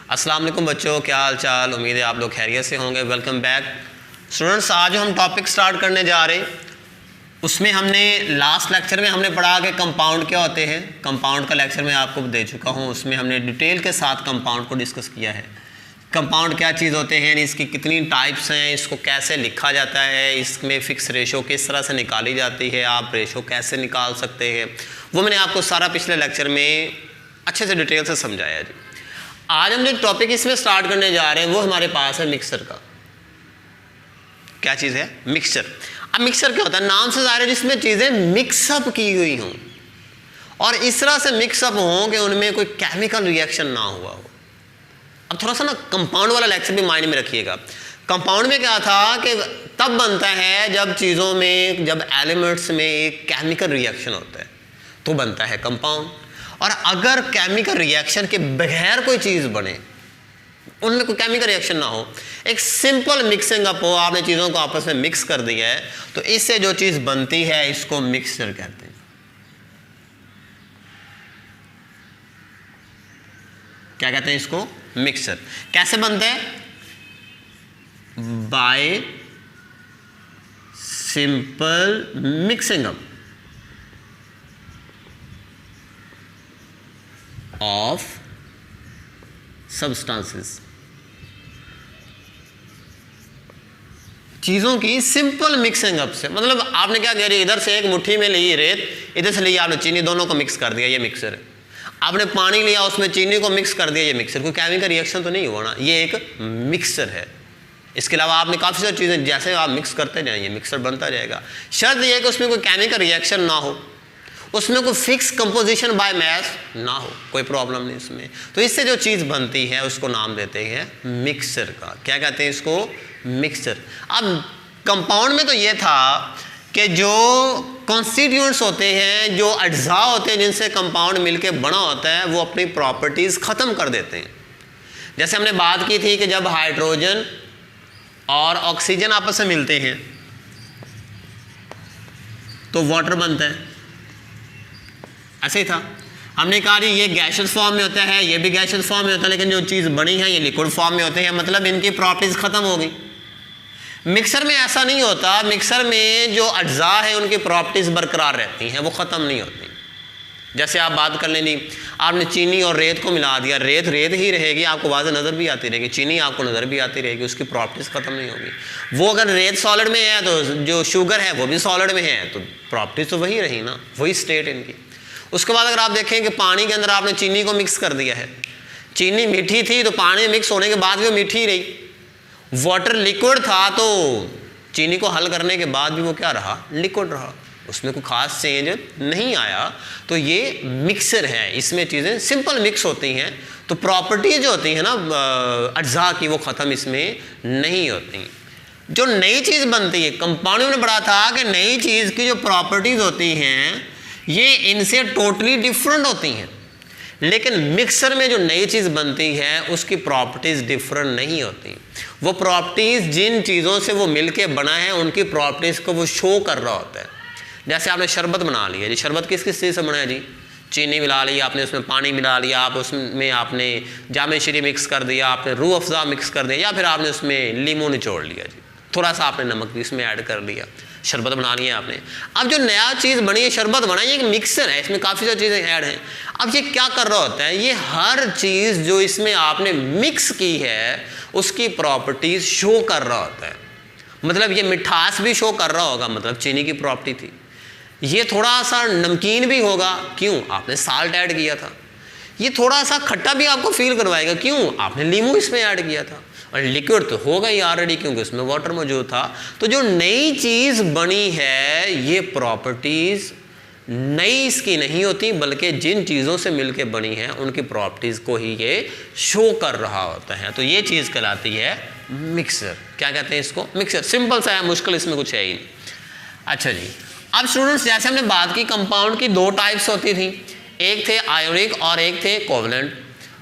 अस्सलाम वालेकुम बच्चों, क्या हाल चाल। उम्मीद है आप लोग खैरियत से होंगे। Welcome back students. आज हम टॉपिक स्टार्ट करने जा रहे हैं, उसमें हमने लास्ट लेक्चर में हमने पढ़ा कि कंपाउंड क्या होते हैं। कंपाउंड का लेक्चर मैं आपको दे चुका हूँ, उसमें हमने डिटेल के साथ कंपाउंड को डिस्कस किया है। कंपाउंड क्या चीज़ होते हैं, इसकी कितनी टाइप्स हैं, इसको कैसे लिखा जाता है, इसमें फ़िक्स रेशो किस तरह से निकाली जाती है, आप रेशो कैसे निकाल सकते हैं, वो मैंने आपको सारा पिछले लेक्चर में अच्छे से डिटेल से समझाया जी। आज हम जो टॉपिक इसमें स्टार्ट करने जा रहे हैं वो हमारे पास है मिक्सचर का। क्या चीज़ है? मिक्सचर। अब मिक्सचर क्या होता है? नाम से ज़ाहिर है जिसमें चीज़ें मिक्सअप की हुई हों और इस तरह से मिक्सअप हों कि उनमें कोई केमिकल रिएक्शन ना हुआ हो। अब थोड़ा सा ना कंपाउंड वाला लेक्चर भी माइंड में रखिएगा। कंपाउंड में क्या था कि तब बनता है जब चीज़ों में, जब एलिमेंट्स में एक केमिकल रिएक्शन होता है तो बनता है कंपाउंड। और अगर केमिकल रिएक्शन के बगैर कोई चीज़ बने, उनमें कोई केमिकल रिएक्शन ना हो, एक सिंपल मिक्सिंग अप हो, आपने चीज़ों को आपस में मिक्स कर दिया है, तो इससे जो चीज़ बनती है इसको मिक्सचर कहते हैं। क्या कहते हैं इसको? मिक्सचर। कैसे बनते हैं? Bye simple mixing up of substances. चीज़ों की सिंपल मिक्सिंग अप से, मतलब आपने क्या कह रही, इधर से एक मुट्ठी में ली रेत, इधर से ली आपने चीनी, दोनों को मिक्स कर दिया, ये मिक्सर है। आपने पानी लिया, उसमें चीनी को मिक्स कर दिया, ये मिक्सर। कोई केमिकल रिएक्शन तो नहीं हुआ ना, ये एक मिक्सर है। इसके अलावा आपने काफ़ी सारी चीज़ें जैसे आप मिक्स करते जाएंगे मिक्सर बनता जाएगा। शर्त यह है कि उसमें कोई केमिकल रिएक्शन ना हो, उसमें कोई फिक्स कंपोजिशन बाय मैस ना हो, कोई प्रॉब्लम नहीं उसमें। तो इससे जो चीज़ बनती है उसको नाम देते हैं मिक्सचर का। क्या कहते हैं इसको? मिक्सचर। अब कंपाउंड में तो ये था कि जो कॉन्स्टिट्यूएंट्स होते हैं, जो अज्जा होते हैं जिनसे कंपाउंड मिलके बना होता है, वो अपनी प्रॉपर्टीज़ ख़त्म कर देते हैं। जैसे हमने बात की थी कि जब हाइड्रोजन और ऑक्सीजन आपस में मिलते हैं तो वाटर बनता है, ऐसे ही था। हमने कहा जी ये गैसियस फॉर्म में होता है, ये भी गैसियस फॉर्म में होता है, लेकिन जो चीज़ बनी है ये लिक्विड फॉर्म में होते हैं, मतलब इनकी प्रॉपर्टीज़ ख़त्म हो गई। मिक्सर में ऐसा नहीं होता। मिक्सर में जो अज्जा है उनकी प्रॉपर्टीज़ बरकरार रहती हैं, वो ख़त्म नहीं होती। जैसे आप बात कर लेनी, आपने चीनी और रेत को मिला दिया, रेत रेत ही रहेगी, आपको वाज़ नज़र भी आती रहेगी, चीनी आपको नज़र भी आती रहेगी, उसकी प्रॉपर्टीज़ ख़त्म नहीं होगी। वो अगर रेत सॉलिड में है तो जो शुगर है वो भी सॉलिड में है, तो प्रॉपर्टीज़ तो वही रही ना, वही स्टेट इनकी। उसके बाद अगर आप देखें कि पानी के अंदर आपने चीनी को मिक्स कर दिया है, चीनी मीठी थी तो पानी मिक्स होने के बाद भी वो मीठी रही। वाटर लिक्विड था तो चीनी को हल करने के बाद भी वो क्या रहा? लिक्विड रहा, उसमें कोई खास चेंज नहीं आया। तो ये मिक्सर है, इसमें चीज़ें सिंपल मिक्स होती हैं, तो प्रॉपर्टीज जो होती हैं ना अज्जा की, वो ख़त्म इसमें नहीं होती। जो नई चीज़ बनती है, कंपाउंड में पढ़ा था कि नई चीज़ की जो प्रॉपर्टीज़ होती हैं ये इनसे टोटली डिफरेंट होती हैं, लेकिन मिक्सर में जो नई चीज़ बनती है उसकी प्रॉपर्टीज़ डिफरेंट नहीं होती। वो प्रॉपर्टीज़ जिन चीज़ों से वो मिलके बना है उनकी प्रॉपर्टीज़ को वो शो कर रहा होता है। जैसे आपने शरबत बना लिया जी, शरबत किस किस चीज़ से बना है जी? चीनी मिला ली आपने, उसमें पानी मिला लिया, आप उसमें आपने जामे शीरी मिक्स कर दिया, आपने रूह अफ़ज़ा मिक्स कर दिया, या फिर आपने उसमें लीमू निचोड़ लिया जी, थोड़ा सा आपने नमक भी इसमें ऐड कर लिया, शरबत बना लिया आपने। अब जो नया चीज़ बनी है, शरबत बना, ये एक मिक्सर है, इसमें काफ़ी सारी चीज़ें ऐड हैं। अब ये क्या कर रहा होता है? ये हर चीज़ जो इसमें आपने मिक्स की है उसकी प्रॉपर्टीज़ शो कर रहा होता है। मतलब ये मिठास भी शो कर रहा होगा, मतलब चीनी की प्रॉपर्टी थी। ये थोड़ा सा नमकीन भी होगा, क्यों? आपने साल्ट ऐड किया था। ये थोड़ा सा खट्टा भी आपको फील करवाएगा, क्यों? आपने नींबू इसमें ऐड किया था। और लिक्विड तो होगा ही ऑलरेडी, क्योंकि उसमें वाटर मौजूद था। तो जो नई चीज़ बनी है ये प्रॉपर्टीज़ नई इसकी नहीं होती, बल्कि जिन चीज़ों से मिलके बनी है उनकी प्रॉपर्टीज़ को ही ये शो कर रहा होता है। तो ये चीज़ कहलाती है मिक्सर। क्या कहते हैं इसको? मिक्सर। सिंपल सा है, मुश्किल इसमें कुछ है ही नहीं। अच्छा जी, अब स्टूडेंट्स जैसे हमने बात की कंपाउंड की दो टाइप्स होती थी, एक थे आयोनिक और एक थे कोवलेंट।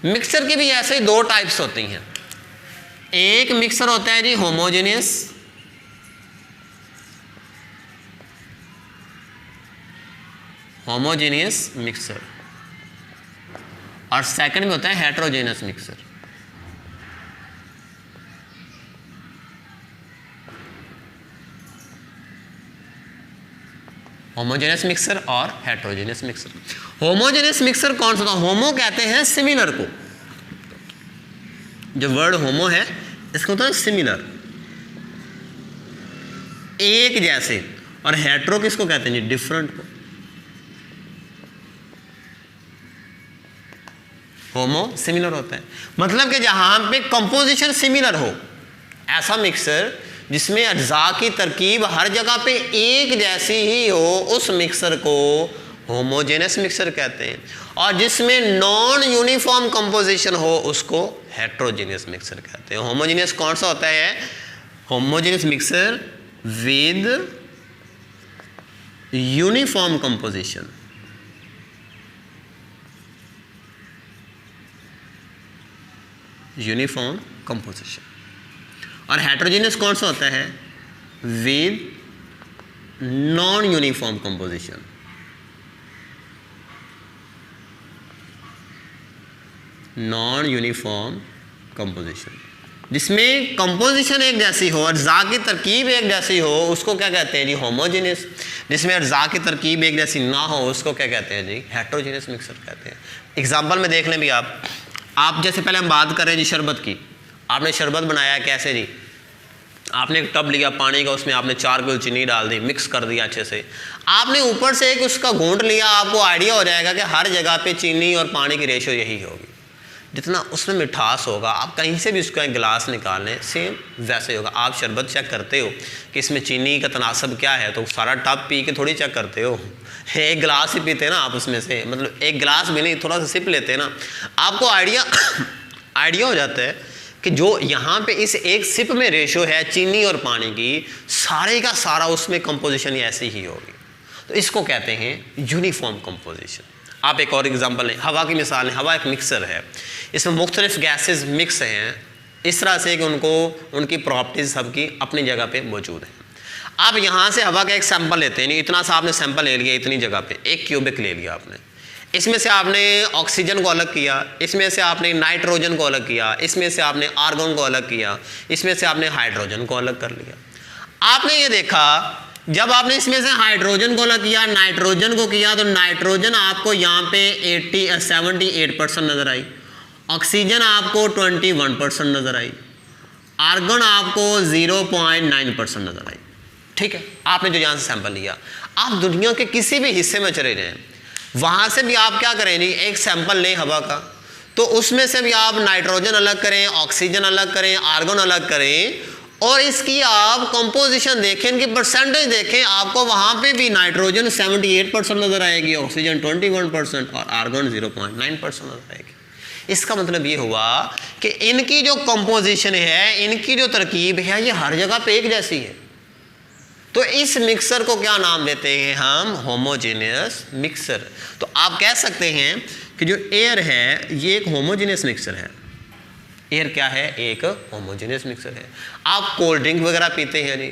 मिक्सर की भी ऐसे ही दो टाइप्स होती हैं। एक मिक्सर होता है जी होमोजेनियस, होमोजेनियस मिक्सर, और सेकंड में होता है हेट्रोजेनस मिक्सर। होमोजेनियस मिक्सर और हेट्रोजेनियस मिक्सर। होमोजेनियस मिक्सर कौन सा था? होमो कहते हैं सिमिलर को, जो वर्ड होमो है इसको होता है सिमिलर, एक जैसे, और हेट्रो किसको कहते हैं जी? डिफरेंट को। होमो सिमिलर होता है, मतलब कि जहां पे कंपोजिशन सिमिलर हो, ऐसा मिक्सर जिसमें अज्जा की तरकीब हर जगह पे एक जैसी ही हो, उस मिक्सर को होमोजेनियस मिक्सर कहते हैं। और जिसमें नॉन यूनिफॉर्म कंपोजिशन हो उसको हेट्रोजेनियस मिक्सर कहते हैं। होमोजेनियस कौन सा होता है? Homogeneous mixer with uniform composition, uniform composition. और हेट्रोजेनियस कौन सा होता है? With non uniform composition, non uniform composition, जिसमें कंपोजिशन एक जैसी हो, अज्जा की तरकीब एक जैसी हो, उसको क्या कहते हैं जी? होमोजेनियस। जिसमें अज्जा की तरकीब एक जैसी ना हो उसको क्या कहते हैं जी? हेट्रोजेनियस मिक्सर कहते हैं। एग्जाम्पल में देख लें भी आप जैसे पहले हम बात कर रहे हैं जी शरबत की। आपने शरबत बनाया कैसे जी? आपने एक टब लिया पानी का, उसमें आपने 4 किलो चीनी डाल दी, मिक्स कर दिया अच्छे से। आपने ऊपर से एक उसका घूंट लिया, आपको आइडिया हो जाएगा कि हर जगह पे चीनी और पानी की रेशो यही होगी। जितना उसमें मिठास होगा, आप कहीं से भी उसका एक गिलास निकाल लें, सेम वैसे होगा। आप शरबत चेक करते हो कि इसमें चीनी का तनासब क्या है, तो सारा टब पी के थोड़ी चेक करते हो, एक गिलास ही पीते हैं ना आप उसमें से, मतलब एक गिलास भी नहीं, थोड़ा सा सिप लेते हैं ना, आपको आइडिया हो जाता है कि जो यहाँ पे इस एक सिप में रेशो है चीनी और पानी की, सारे का सारा उसमें कंपोजिशन ऐसी ही होगी। तो इसको कहते हैं यूनिफॉर्म कंपोजिशन। आप एक और एग्जांपल लें, हवा की मिसाल है। हवा एक मिक्सर है, इसमें मुख्तलिफ गैसेस मिक्स हैं इस तरह से कि उनकी प्रॉपर्टीज सबकी अपनी जगह पे मौजूद हैं। आप यहाँ से हवा का एक सैंपल लेते हैं, इतना सा आपने सैंपल ले लिया, इतनी जगह पे 1 क्यूबिक ले लिया आपने, इसमें से आपने ऑक्सीजन को अलग किया, इसमें से आपने नाइट्रोजन को अलग किया, इसमें से आपने आर्गन को अलग किया, इसमें से आपने हाइड्रोजन को अलग कर लिया। आपने ये देखा जब आपने इसमें से हाइड्रोजन को अलग किया, नाइट्रोजन को किया, तो नाइट्रोजन आपको यहाँ पे 78% नजर आई, ऑक्सीजन आपको 21% नजर आई, आर्गन आपको 0.9% नजर आई। ठीक है, आपने जो यहाँ से सैंपल लिया, आप दुनिया के किसी भी हिस्से में चले जाएं, वहाँ से भी आप क्या करें जी, एक सैंपल लें हवा का, तो उसमें से भी आप नाइट्रोजन अलग करें, ऑक्सीजन अलग करें, आर्गन अलग करें, और इसकी आप कंपोजिशन देखें, इनकी परसेंटेज देखें, आपको वहाँ पे भी नाइट्रोजन 78% नजर आएगी, ऑक्सीजन 21% और आर्गन 0.9% नजर आएगी। इसका मतलब ये हुआ कि इनकी जो कंपोजिशन है, इनकी जो तरकीब है, ये हर जगह पे एक जैसी है। तो इस मिक्सर को क्या नाम देते हैं हम? Homogeneous mixer. तो आप कह सकते हैं कि जो एयर है ये एक होमोजेनियस मिक्सर है। एयर क्या है? एक होमोजेनियस मिक्सर है। आप कोल्ड ड्रिंक वगैरह पीते हैं जी,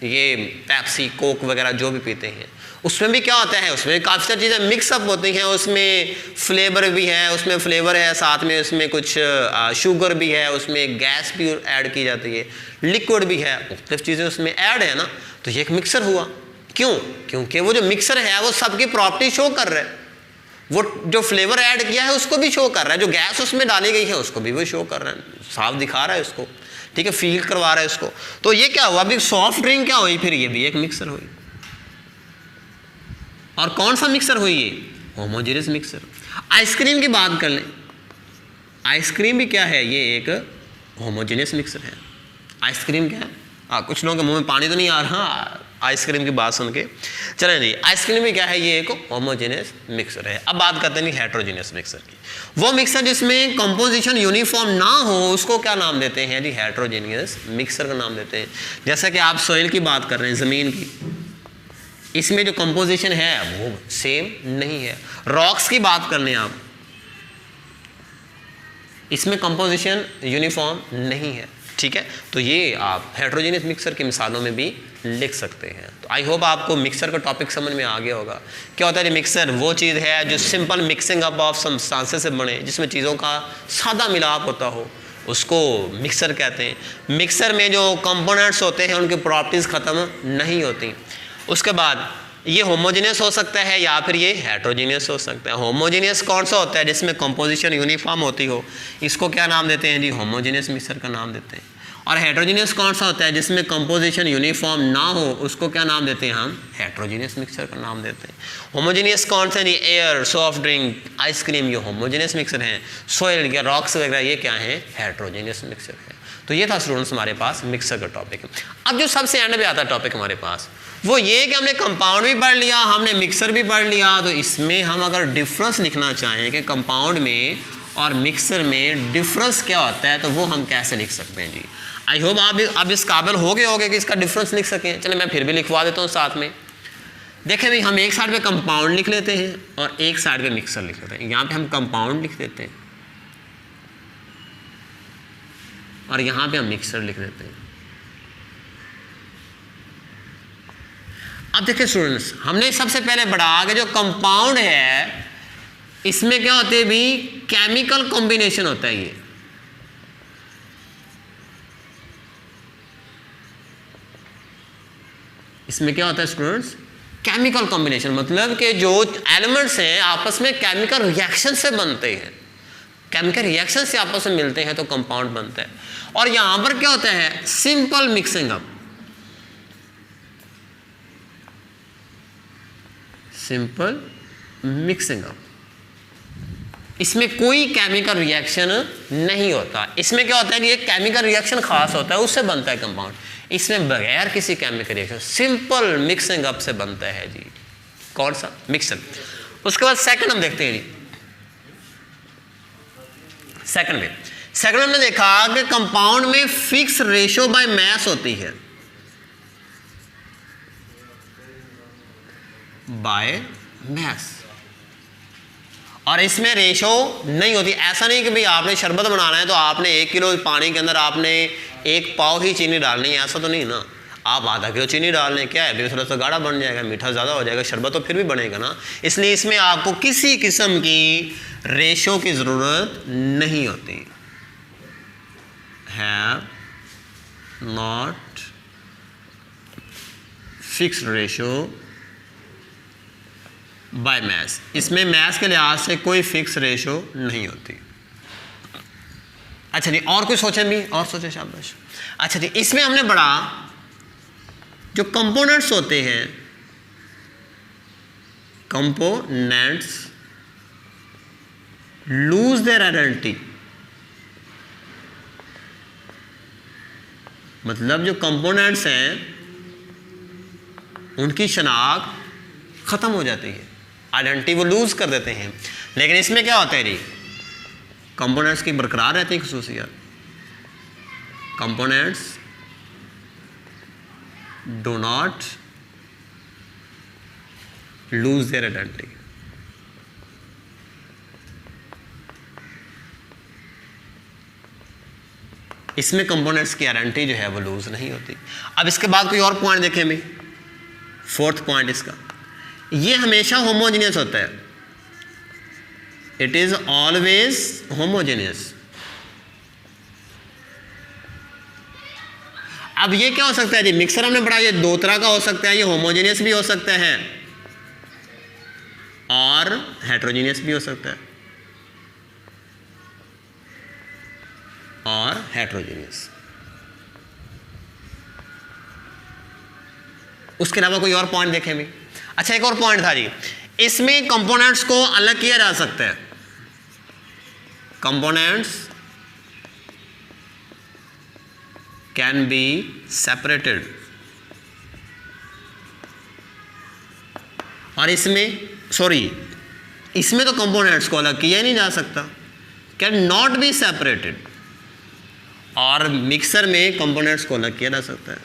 ये पेप्सी कोक वगैरह जो भी पीते हैं, उसमें भी क्या होता है, उसमें काफ़ी सारी चीज़ें मिक्सअप होती हैं, उसमें फ्लेवर भी है, उसमें फ्लेवर है, साथ में उसमें कुछ शुगर भी है, उसमें गैस भी ऐड की जाती है, लिक्विड भी है, मुख्तलिफ चीज़ें उसमें ऐड है ना, तो ये एक मिक्सर हुआ। क्यों? क्योंकि वो जो मिक्सर है वो सबकी प्रॉपर्टी शो कर रहा है, वो जो फ्लेवर ऐड किया है उसको भी शो कर रहा है, जो गैस उसमें डाली गई है उसको भी वो शो कर रहा है, साफ दिखा रहा है उसको, ठीक है, फील करवा रहा है उसको। तो ये क्या हुआ, अभी सॉफ्ट ड्रिंक क्या हुई, फिर ये भी एक मिक्सर हुई। और कौन सा मिक्सर हुई? ये होमोजेनियस मिक्सर। आइसक्रीम की बात कर लें, आइसक्रीम भी क्या है, ये एक होमोजेनियस मिक्सर है। आइसक्रीम क्या है? कुछ लोगों के मुंह में पानी तो नहीं आ रहा आइसक्रीम की बात सुन के। चलें जी, आइसक्रीम भी क्या है, ये एक होमोजेनियस मिक्सर है। अब बात करते हैं हेट्रोजेनियस मिक्सर की। वो मिक्सर जिसमें कंपोजिशन यूनिफॉर्म ना हो उसको क्या नाम देते हैं जी? हेट्रोजेनियस मिक्सर का नाम देते हैं। जैसा कि आप सॉइल की बात कर रहे हैं, ज़मीन की, इसमें जो कंपोजिशन है वो सेम नहीं है। रॉक्स की बात कर लें आप, इसमें कंपोजिशन यूनिफॉर्म नहीं है, ठीक है। तो ये आप हेट्रोजेनियस मिक्सर की मिसालों में भी लिख सकते हैं। तो आई होप आपको मिक्सर का टॉपिक समझ में आ गया होगा। क्या होता है मिक्सर? वो चीज़ है जो simple mixing up of substances से बने, जिसमें चीज़ों का सादा मिलाप होता हो, उसको मिक्सर कहते हैं। मिक्सर में जो कंपोनेंट्स होते हैं उनकी प्रॉपर्टीज़ ख़त्म नहीं होती। उसके बाद ये होमोजेनियस हो सकता है या फिर ये हेट्रोजीनियस हो सकता है। होमोजेनियस कौन सा होता है? जिसमें कंपोजिशन यूनिफॉर्म होती हो, इसको क्या नाम देते हैं जी? होमोजेनियस मिक्सर का नाम देते हैं। और हेट्रोजीनियस कौन सा होता है? जिसमें कंपोजिशन यूनिफॉर्म ना हो, उसको क्या नाम देते हैं हम? हेट्रोजीनियस मिक्सर का नाम देते हैं। होमोजेनियस कौन सा जी? एयर, सॉफ्ट ड्रिंक, आइसक्रीम, ये होमोजेनियस मिक्सर हैं। सॉइल या रॉक्स वगैरह ये क्या है? हेट्रोजीनियस मिक्सर है। तो ये था स्टूडेंट्स हमारे पास मिक्सर का टॉपिक। अब जो सबसे एंड पे आता है टॉपिक हमारे पास, वो ये कि हमने कंपाउंड भी पढ़ लिया, हमने मिक्सर भी पढ़ लिया। तो इसमें हम अगर डिफरेंस लिखना चाहें कि कंपाउंड में और मिक्सर में डिफरेंस क्या होता है, तो वो हम कैसे लिख सकते हैं जी? आई होप आप इस काबिल हो गए होंगे कि इसका डिफरेंस लिख सकें। चले मैं फिर भी लिखवा देता हूँ साथ में। देखें भाई, हम एक साइड पे कंपाउंड लिख लेते हैं और एक साइड पे मिक्सर लिख लेते हैं। यहाँ पे हम कंपाउंड लिख देते हैं और यहाँ पे हम मिक्सर लिख देते हैं। अब देखिए स्टूडेंट्स, हमने सबसे पहले पढ़ा कि जो कंपाउंड है इसमें क्या होते हैं भी? केमिकल कॉम्बिनेशन होता है। ये इसमें क्या होता है स्टूडेंट्स? केमिकल कॉम्बिनेशन, मतलब कि जो एलिमेंट्स हैं आपस में केमिकल रिएक्शन से बनते हैं, केमिकल रिएक्शन से आपस में मिलते हैं तो कंपाउंड बनता है। और यहां पर क्या होता है? Simple mixing up. Simple mixing up, इसमें कोई केमिकल रिएक्शन नहीं होता। इसमें क्या होता है कि एक केमिकल रिएक्शन खास होता है, उससे बनता है कंपाउंड। इसमें बगैर किसी chemical reaction simple mixing up से बनता है जी। कौन सा? मिक्सर। उसके बाद सेकंड हम देखते हैं जी। सेकंड हमने देखा कि कंपाउंड में फिक्स रेशियो बाय मास होती है। By mass. और इसमें रेशो नहीं होती। ऐसा नहीं कि भाई आपने शरबत बनाना है तो आपने 1 किलो पानी के अंदर आपने 1 पाव ही चीनी डालनी है, ऐसा तो नहीं ना। आप आधा किलो चीनी डाल लें, क्या है, थोड़ा सा गाढ़ा बन जाएगा, मीठा ज़्यादा हो जाएगा, शरबत तो फिर भी बनेगा ना। इसलिए इसमें आपको किसी किस्म की रेशो की ज़रूरत नहीं होती। Have not fixed ratio by mass. इसमें मास के लिहाज से कोई फिक्स रेशो नहीं होती। अच्छा जी, और कुछ सोचें भी? और सोचें शाबाश। अच्छा जी, इसमें हमने पढ़ा जो कंपोनेंट्स होते हैं, कंपोनेंट्स लूज देयर आइडेंटिटी। मतलब जो कंपोनेंट्स हैं उनकी शनाख्त खत्म हो जाती है, आइडेंटिटी वो लूज कर देते हैं। लेकिन इसमें क्या होता है जी? कंपोनेंट्स की बरकरार रहती है खसूसियात। Components do not lose their identity. इसमें कंपोनेंट्स की आइडेंटिटी जो है वो लूज नहीं होती। अब इसके बाद कोई और पॉइंट देखें भी। फोर्थ पॉइंट इसका, ये हमेशा होमोजेनियस होता है। It is always homogeneous. अब ये क्या हो सकता है जी? मिक्सर हमने पढ़ा, ये 2 तरह का हो सकता है। ये होमोजेनियस भी हो सकता है और हेट्रोजेनियस भी हो सकता है, और हेट्रोजेनियस। उसके अलावा कोई और पॉइंट देखें भी। अच्छा, एक और पॉइंट था जी, इसमें कंपोनेंट्स को अलग किया जा सकता है। Components can be separated. और इसमें तो कंपोनेंट्स को अलग किया ही नहीं जा सकता, कैन नॉट बी सेपरेटेड। और मिक्सर में कंपोनेंट्स को अलग किया जा सकता है,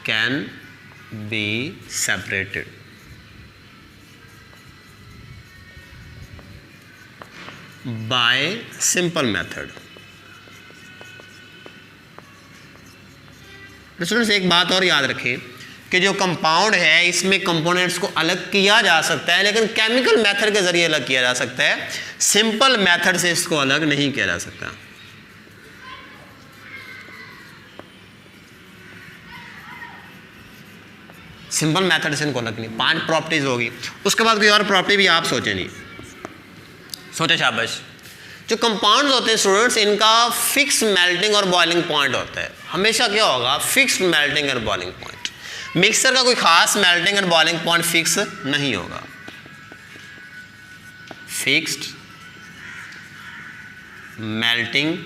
can be separated. Bye simple method. Students, एक बात और याद रखें कि जो कंपाउंड है इसमें कंपोनेंट्स को अलग किया जा सकता है, लेकिन केमिकल मेथड के जरिए अलग किया जा सकता है। सिंपल मेथड से इसको अलग नहीं किया जा सकता। सिंपल मेथड से इनको लगनी, 5 प्रॉपर्टीज होगी। उसके बाद कोई और प्रॉपर्टी भी आप सोचे नहीं, सोचे शाबाश। जो कंपाउंड्स होते हैं स्टूडेंट्स, इनका फिक्स मेल्टिंग और बॉइलिंग पॉइंट होता है। हमेशा क्या होगा? फिक्स्ड मेल्टिंग और बॉइलिंग पॉइंट। मिक्सर का कोई खास मेल्टिंग और बॉइलिंग पॉइंट फिक्स नहीं होगा। Fixed melting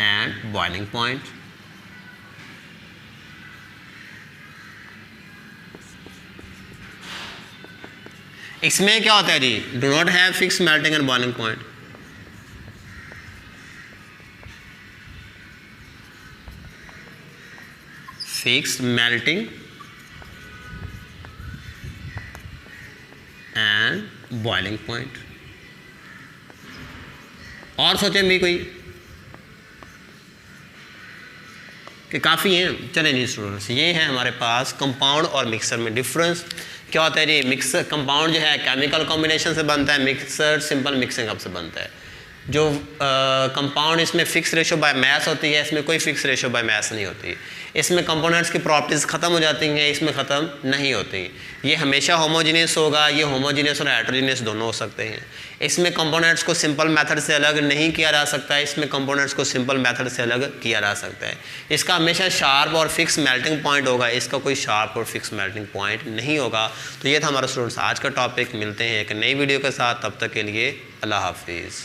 and boiling point, इसमें क्या होता है जी? Do not have fix melting and boiling point. Fixed melting and boiling point. और सोचें भी कोई कि काफ़ी हैं? चलें जी स्टूडेंट्स, ये है हमारे पास कंपाउंड और मिक्सर में डिफरेंस। क्या होता है जी? मिक्सर कंपाउंड जो है केमिकल कॉम्बिनेशन से बनता है, मिक्सर सिंपल मिक्सिंग अप से बनता है। जो कंपाउंड इसमें फिक्स रेशो बाय मैस होती है, इसमें कोई फिक्स रेशो बाय मैस नहीं होती। इसमें कंपोनेंट्स की प्रॉपर्टीज़ ख़त्म हो जाती हैं, इसमें ख़त्म नहीं होती। ये हमेशा होमोजीनियस होगा, ये होमोजीनियस और हेटेरोजीनियस दोनों हो सकते हैं। इसमें कंपोनेंट्स को सिंपल मेथड से अलग नहीं किया जा सकता है, इसमें कंपोनेंट्स को सिंपल मेथड से अलग किया जा सकता है। इसका हमेशा शार्प और फिक्स मेल्टिंग पॉइंट होगा, इसका कोई शार्प और फिक्स मेल्टिंग पॉइंट नहीं होगा। तो ये था हमारा स्टूडेंट्स आज का टॉपिक। मिलते हैं एक नई वीडियो के साथ, तब तक के लिए अल्लाह हाफिज़।